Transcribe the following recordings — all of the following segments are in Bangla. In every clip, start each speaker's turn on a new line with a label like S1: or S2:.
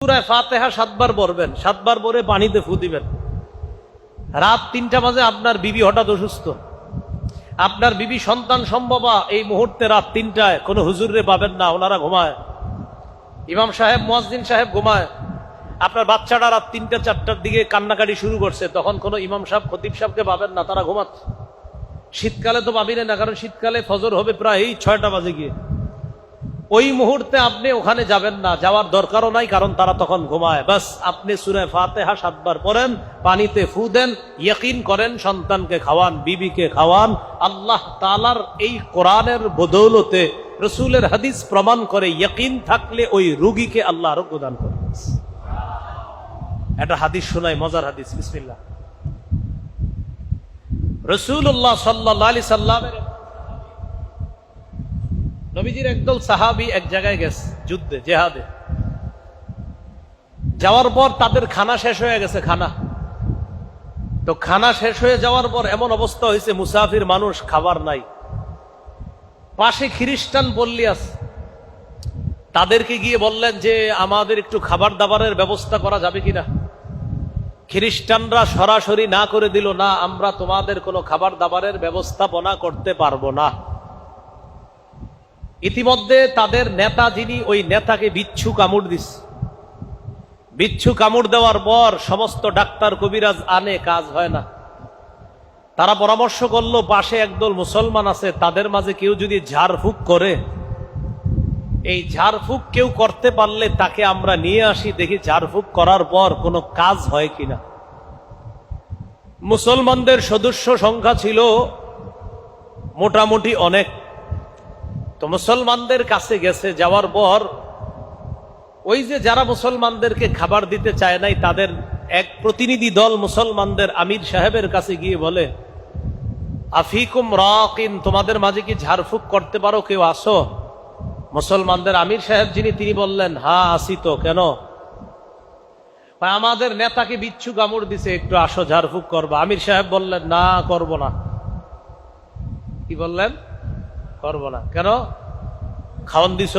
S1: সূরা ফাতিহা 7 বার পড়বেন, 7 বার পরে পানিতে ফু দিবেন। রাত 3টা বাজে আপনার বিবি হঠাৎ অসুস্থ, আপনার বিবি সন্তান সম্ভবা এই মুহূর্তে রাত 3টায় কোনো হুজুরে পাবেন না, ওনারা ঘুমায়, ইমাম সাহেব মুয়াজ্জিন সাহেব ঘুমায়। আপনার বাচ্চাটা রাত 3টা 4টার দিকে কান্নাকাটি শুরু করছে, তখন কোনো ইমাম সাহেব খতিব সাহেবকে পাবেন না, তারা ঘুমাচ্ছে। শীতকালে তো পাবিনে না, কারণ শীতকালে ফজর হবে প্রায় এই 6টা বাজে গিয়ে। ওই মুহূর্তে আপনি ওখানে যাবেন না, যাওয়ার দরকারও নাই, কারণ তারা তখন ঘুমায়। বাস আপনি সূরা ফাতিহা 7 বার পড়েন, পানিতে ফু দেন, ইয়াকিন করেন সন্তানকে খাওয়ান, বিবিকে খাওয়ান। আল্লাহ তাআলার এই কোরআনের বদৌলতে রাসূলের হাদিস প্রমাণ করে ইয়াকিন থাকলে ওই রোগীকে আল্লাহ আরোগ্য দান করেন। একটা হাদিস শোনাই, মজার হাদিস, বিসমিল্লাহ। রাসূলুল্লাহ সাল্লাল্লাহু আলাইহি সাল্লামের নবীজির একদল সাহাবী এক জায়গায় গেছে যুদ্ধে, জিহাদে। যাওয়ার পর তাদের খানা শেষ হয়ে গেছে, খানা শেষ হয়ে যাওয়ার পর এমন অবস্থা হয়েছে, মুসাফির মানুষ, খাবার নাই। পাশে খ্রিস্টান পল্লী আছে, তাদেরকে গিয়ে বললেন যে আমাদের একটু খাবার দাবারের ব্যবস্থা করা যাবে কিনা। খ্রিস্টানরা সরাসরি না করে দিল, না, আমরা তোমাদের কোনো খাবার দাবারের ব্যবস্থাপনা করতে পারবো না। ইতিমধ্যে তাদের নেতা যিনি, ওই নেতাকে বিচ্ছু কামড় দিচ্ছে। বিচ্ছু কামড় দেওয়ার পর সমস্ত ডাক্তার কবিরাজ আনে, কাজ হয় না। তারা পরামর্শ করলো, পাশে একদল মুসলমান আছে, তাদের মাঝে কেউ যদি ঝাড়ফুঁক করে, এই ঝাড়ফুঁক কেউ করতে পারলে তাকে আমরা নিয়ে আসি, দেখি ঝাড়ফুঁক করার পর কোনো কাজ হয় কিনা। মুসলমানদের সদস্য সংখ্যা ছিল মোটামুটি অনেক। তো মুসলমানদের কাছে গেছে, যাওয়ার পর ওই যে যারা মুসলমানদেরকে খাবার দিতে চায় নাই, তাদের এক প্রতিনিধি দল মুসলমানদের আমির সাহেবের কাছে গিয়ে বলে, আফিকুম রাকিন, তোমাদের মাঝে কি ঝাড়ফুঁক করতে পারো, কেউ আসো? মুসলমানদের আমির সাহেব যিনি, তিনি বললেন, হ্যাঁ আসি তো, কেন? আমাদের নেতাকে বিচ্ছু কামড় দিছে, একটু আসো ঝাড়ফুঁক করবা। আমির সাহেব বললেন, না, করব না। কি বললেন? করব না। কেন? খাওয়ান দিছ,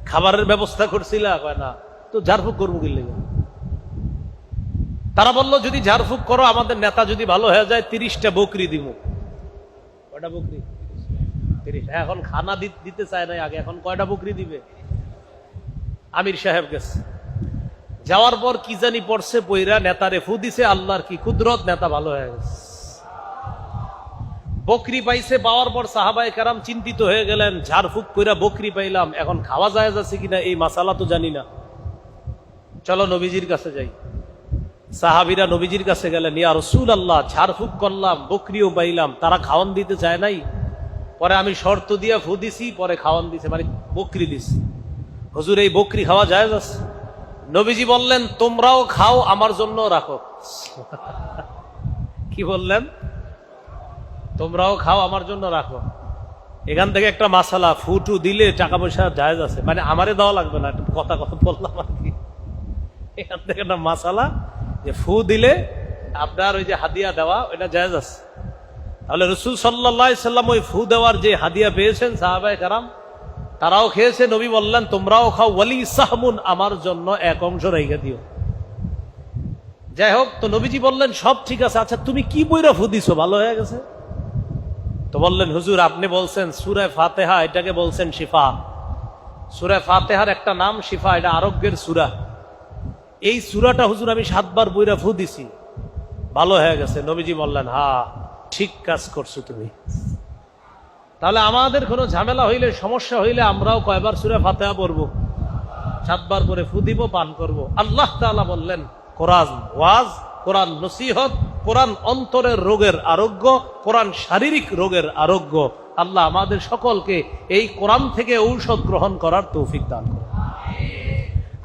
S1: খাবারের ব্যবস্থা করছিলা? কয় না। তো ঝাড়ফুঁক করবো কি লাগে? তারা বলল, যদি ঝাড়ফুঁক করো, আমাদের নেতা যদি ভালো হয়ে যায়, 30টা বকরি দিব। কয়টা বকরি? 30। এখন খানা দিতে চায় নাই আগে, এখন কয়টা বকরি দিবে? আমির সাহেব গেছে, যাওয়ার পর কি জানি পড়ছে, পইরা নেতারে ফু দিছে। আল্লাহর কি কুদরত, নেতা ভালো হয়ে গেছে। বকরি পাইছে, পাওয়ার পর সাহাবায়ে কেরাম চিন্তিত হয়ে গেলেন, ঝাড়ফুঁক কইরা বকরি পাইলাম, এখন খাওয়া যায় যাচ্ছে কিনা এই মাসালা তো জানি না, চলো নবীজির কাছে যাই। সাহাবীরা নবীজির কাছে গেলেন, ইয়া রাসূলুল্লাহ, ঝাড়ফুঁক করলাম, বকরিও পাইলাম, তারা খাওয়ান দিতে চায় নাই, পরে আমি শর্ত দিয়া ফু দিছি, পরে খাওয়ান দিছে, মানে বকরি দিছি। হুজুর, এই বকরি খাওয়া যায় যাচ্ছে? নবীজি বললেন, তোমরাও খাও, আমার জন্য রাখো। কি বললেন? তোমরাও খাও, আমার জন্য রাখো। এখান থেকে একটা মাসালা, ফুটু দিলে টাকা পয়সা জায়েজ আছে, মানে আমারে দেওয়া লাগবে না, কথা বললাম আর কি। এখান থেকে একটা মাসালা, যে ফু দিলে আপনার ওই যে হাদিয়া দেওয়া, ওইটা জায়েজ আছে। তাহলে রাসূল সাল্লাল্লাহু আলাইহি সাল্লাম ওই ফু দেওয়ার যে হাদিয়া পেয়েছেন, সাহাবায়ে কেরাম তারাও খেয়েছে। নবী বললেন, তোমরাও খাও, ওয়ালি সাহমুন, আমার জন্য এক অংশ রেখে দিও। যাই হোক, তো নবীজি বললেন, সব ঠিক আছে, আচ্ছা তুমি কি বইরা ফু দিছো, ভালো হয়ে গেছে? তো বললেন, হুজুর আপনি বলছেন সূরা ফাতিহা, এটাকে বলছেন শিফা। সূরা ফাতিহার একটা নাম শিফা, এটা আরোগ্যের সূরা। এই সূরাটা হুজুর আমি 7 বার বইরা ফু দিছি, ভালো হয়ে গেছে। নবীজি বললেন, হ্যাঁ ঠিক কাজ করছো তুমি। তাহলে আমাদের কোনো ঝামেলা হইলে, সমস্যা হইলে, আমরাও কয়বার সূরা ফাতিহা পড়বো? 7 বার করে ফু দিব, পান করব। আল্লাহ তাআলা বললেন, কোরআন ওয়াজ, কোরআন নসিহত, কোরআন অন্তরের রোগের আরোগ্য, কোরআন শারীরিক রোগের আরোগ্য। আল্লাহ আমাদের সকলকে এই কোরআন থেকে ঔষধ গ্রহণ করার তৌফিক দান করুন।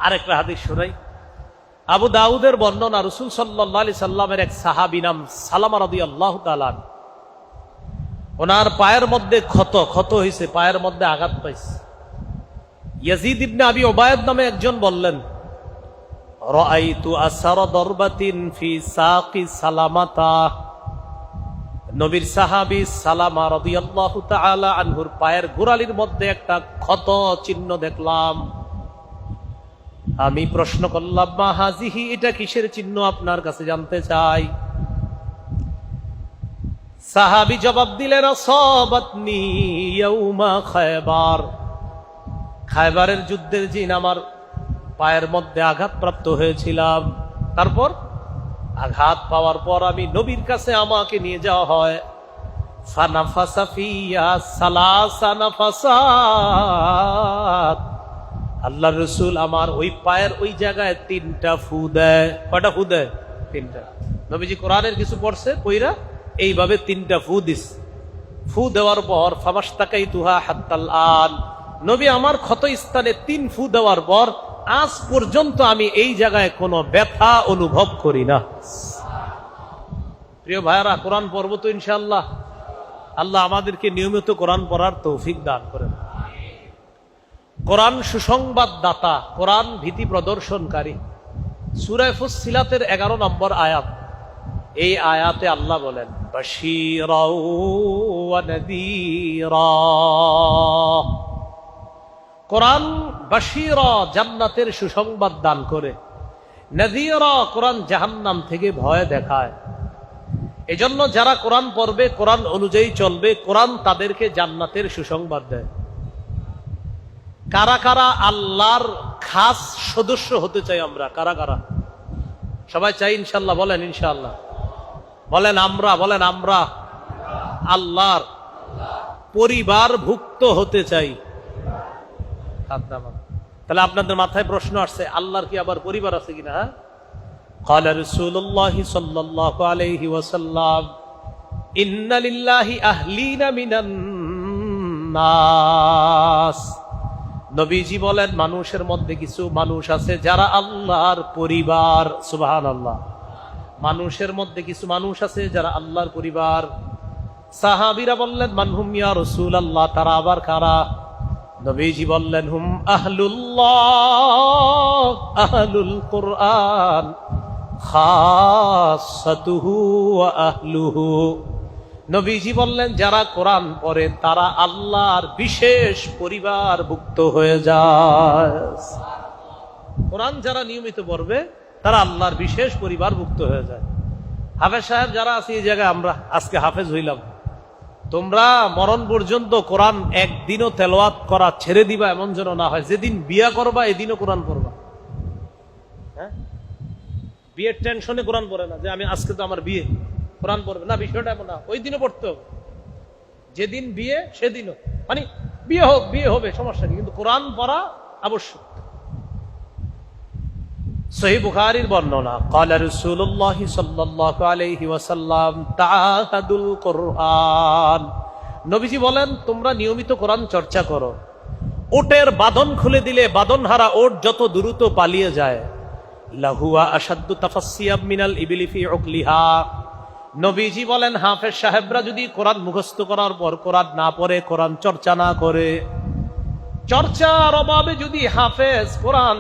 S1: আরেকটা হাদিস শোনাই। আবু দাউদের বর্ণনা, রাসূল সাল্লাল্লাহু আলাইহি সাল্লামের এক সাহাবী নাম সালামা রাদিয়াল্লাহু তাআলা, ওনার পায়ের মধ্যে ক্ষত হয়েছে, পায়ের মধ্যে আঘাত পাইছে। ইয়াজিদ ইবনে আবি উবায়দ নামে একজন বললেন, রাআইতু আসারা দরবাতিন ফি সাকি সালামাতা, নবীর সাহাবী সালামা রাদিয়াল্লাহু তাআলা আনহুর পায়ের গোড়ালির মধ্যে একটা ক্ষত চিহ্ন দেখলাম। আমি প্রশ্ন করলাম, মা হাজিহি, এটা কিসের চিহ্ন আপনার কাছে জানতে চাই। সাহাবী জবাব দিলেন, আসাবাতনি ইয়াউমা খায়বার, খায়বারের যুদ্ধের দিন আমার পায়ের মধ্যে আঘাতপ্রাপ্ত হয়েছিলাম। তারপর আঘাত পাওয়ার পর আমি নবীর কাছে আমাকে নিয়ে যাওয়া হয়। ফানাফাসা ফিয়া সালাসা নাফাসাত, আল্লাহর রাসূল আমার ওই পায়ের ওই জায়গায় 3টা ফু দেয়। কয়টা ফু দেয়? 3টা। নবীজি কোরআনের কিছু পড়ছে, কইরা এইভাবে 3টা ফু দিস। ফু দেওয়ার পর ফামাশতাকাইতুহা হাত্তাল আন, নবী আমার ক্ষত স্থানে 3 ফু দেওয়ার পর আজ পর্যন্ত আমি এই জায়গায় কোনো ব্যথা অনুভব করি না। প্রিয় ভাইরা, কোরআন পড়ব তো ইনশাআল্লাহ। আল্লাহ আমাদেরকে নিয়মিত কোরআন পড়ার তৌফিক দান করেন। কোরআন সুসংবাদ দাতা, কোরআন ভীতি প্রদর্শনকারী। সূরা ফুসসিলাতের 11 নম্বর আয়াত, এই আয়াতে আল্লাহ বলেন, বাশীরাও ওয়া নাযীরা। কোরআন বাশীরা, জান্নাতের সুসংবাদ দান করে। নাযীরা, কোরআন জাহান্নাম থেকে ভয় দেখায়। এজন্য যারা কোরআন পড়বে, কোরআন অনুযায়ী চলবে, কোরআন তাদেরকে জান্নাতের সুসংবাদ দেয়। কারা কারা আল্লাহর খাস সদস্য হতে চাই আমরা? কারা কারা? সবাই চাই ইনশাআল্লাহ? বলেন ইনশাআল্লাহ। বলেন আমরা। বলেন আমরা আল্লাহর পরিবারভুক্ত হতে চাই। তাহলে আপনাদের মাথায় প্রশ্ন আসছে, আল্লাহর কি আবার পরিবার আছে কিনা? হ্যাঁ, قال رسول الله صلى الله عليه وسلم إن لله أهلين من الناس। নবীজি বলেন, মানুষের মধ্যে কিছু মানুষ আছে যারা আল্লাহর পরিবার। সুবহানাল্লাহ। মানুষের মধ্যে কিছু মানুষ আছে যারা আল্লাহর পরিবার। সাহাবীরা বললেন, মানহুম ইয়া রাসূলুল্লাহ, তারা আবার কারা? নবীজি বললেন, হুম আহলুল্লাহ, আহলুল কুরআন, খাসাতুহু ওয়া আহলুহু। নবীজি বললেন, যারা কোরআন পড়ে তারা আল্লাহর বিশেষ পরিবারভুক্ত হয়ে যায়। কোরআন যারা নিয়মিত পড়বে তারা আল্লাহর বিশেষ পরিবারভুক্ত হয়ে যায়। হাফেজ সাহেব যারা আছে এই জায়গায়, আমরা আজকে হাফেজ হইলাম, তোমরা মরণ পর্যন্ত কোরআন একদিনও তেলাওয়াত করা ছেড়ে দিবা এমন যেন না হয়। যেদিন বিয়া করবা এদিনও কোরআন পড়বা। হ্যাঁ, বিয়ের টেনশনে কোরআন পড়ে না যে আমি আজকে তো আমার বিয়ে, কোরআন পড়বে না, বিষয়টা এমন না। ওই দিনও পড়তে হবে, যেদিন বিয়ে সেদিনও। মানে বিয়ে হোক, বিয়ে হবে, সমস্যা নেই, কিন্তু কোরআন পড়া আবশ্যক। সহিহ বুখারীর বর্ণনা, ক্বালা রাসূলুল্লাহ সাল্লাল্লাহু আলাইহি ওয়াসাল্লাম তাআহাদুল কুরআন। নবীজি বলেন, তোমরা নিয়মিত কোরআন চর্চা করো। ওটের বাঁধন খুলে দিলে বাঁধনহারা ওট যত দ্রুত পালিয়ে যায়, লাহুয়া আশাদ্দু তাফাসসিয়াম মিনাল ইবলি ফি উকলিহা। নবীজি বলেন, হাফেজ সাহেবরা যদি কোরআন মুখস্থ করার পর কোরআন না পড়ে, কোরআন চর্চা না করে, চর্চার অভাবে যদি হাফেজ কোরআন